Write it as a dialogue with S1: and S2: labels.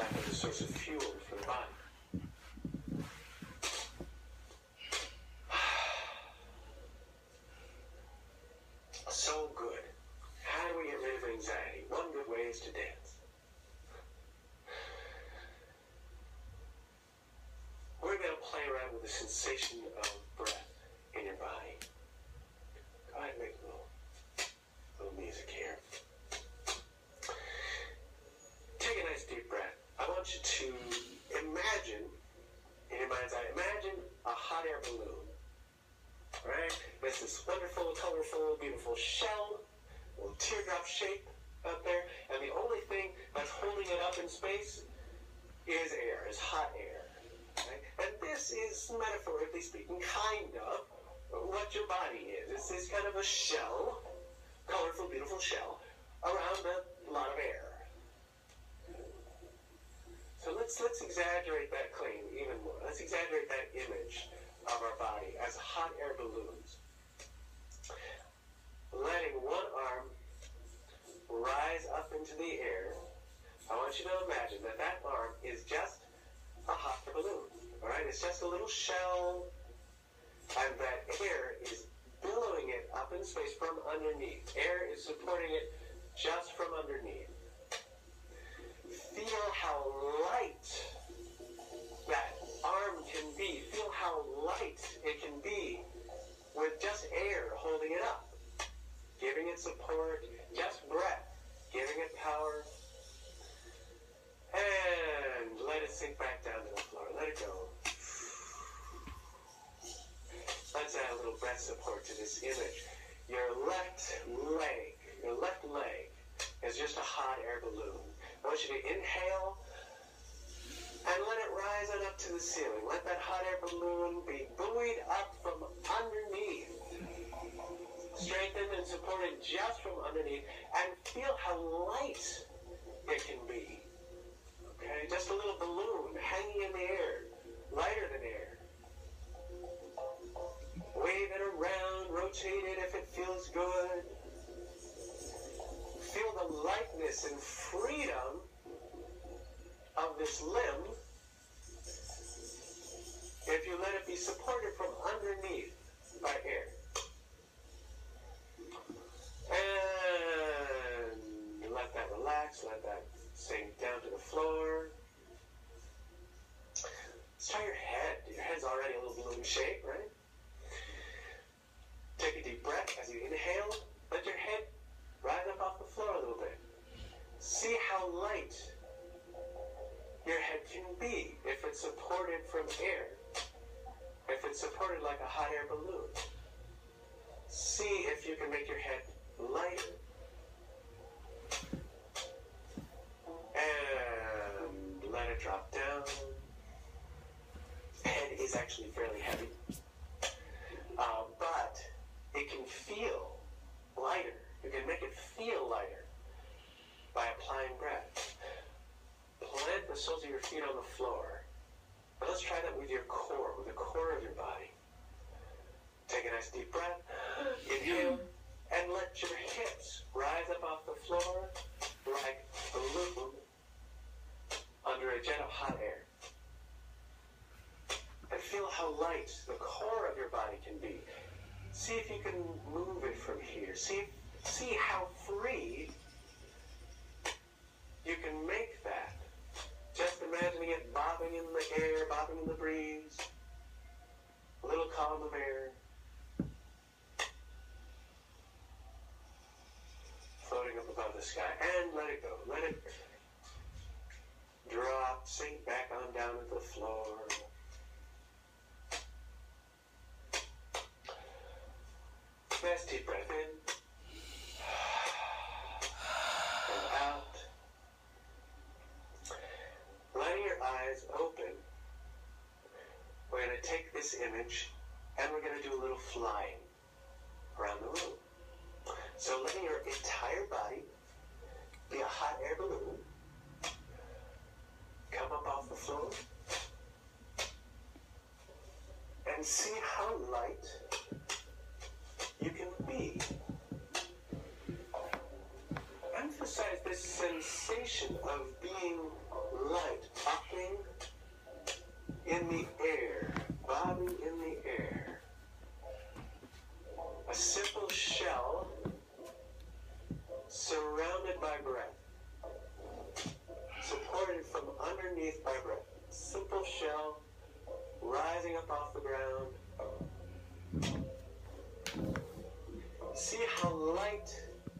S1: act as a source of fuel for the body. So good. How do we get rid of anxiety? One good way is to dance. We're going to play around with the sensation of breath in your body. Go ahead and make a little music here. Take a nice deep breath. I want you to imagine, in your mind's eye, imagine a hot air balloon. Right? There's this wonderful, colorful, beautiful shell, a little teardrop shape up there, and the only thing that's holding it up in space is air, is hot air. Right? And this is, metaphorically speaking, kind of what your body is. This is kind of a shell, colorful, beautiful shell, around a lot of air. So let's exaggerate that claim even more. Let's exaggerate that image of our body as hot air balloons. Letting one arm rise up into the air. I want you to imagine that that arm is just a hot air balloon. All right? It's just a little shell, and that air is billowing it up in space from underneath. Air is supporting it just from underneath. Feel how light that arm can be. Feel how light it can be with just air holding it up, giving it support, just breath, giving it power. And let it sink back down to the floor. Let it go. Let's add a little breath support to this image. Your left leg is just a hot air balloon. I want you to inhale and let it rise on up to the ceiling. Let that hot air balloon be buoyed up from underneath, strengthened and supported just from underneath, and feel how light it can be. Okay, just a little balloon hanging in the air, lighter than air. Wave it around, rotate it if it feels good. Feel the lightness and freedom of this limb if you let it be supported from underneath by air. And let that relax, let that sink down to the floor. Let's try your head. Your head's already a little balloon shape, right? Take a deep breath as you inhale. Let your head rise up off the floor a little bit. See how light your head can be if it's supported from air. If it's supported like a hot air balloon. See if you can make your head lighter. And let it drop down. Head is actually fairly heavy. But it can feel lighter. You can make it feel lighter by applying breath. Plant the soles of your feet on the floor. But let's try that with your core, with the core of your body. Take a nice deep breath. Inhale. And let your hips rise up off the floor like a balloon under a jet of hot air. And feel how light the core of your body can be. See if you can move it from here. See how free you can make that. Just imagining it bobbing in the air, bobbing in the breeze. A little column of air. Floating up above the sky. And let it go. Let it drop, sink back on down to the floor. Nice deep breath in. And out. Letting your eyes open. We're going to take this image and we're going to do a little flying around the room. So letting your entire body be a hot air balloon. Come up off the floor. And see how light you can be. Emphasize this sensation sensation of being light, bobbing in the air, bobbing in the air. A simple shell surrounded by breath, supported from underneath by breath. Simple shell rising up off the ground. See how light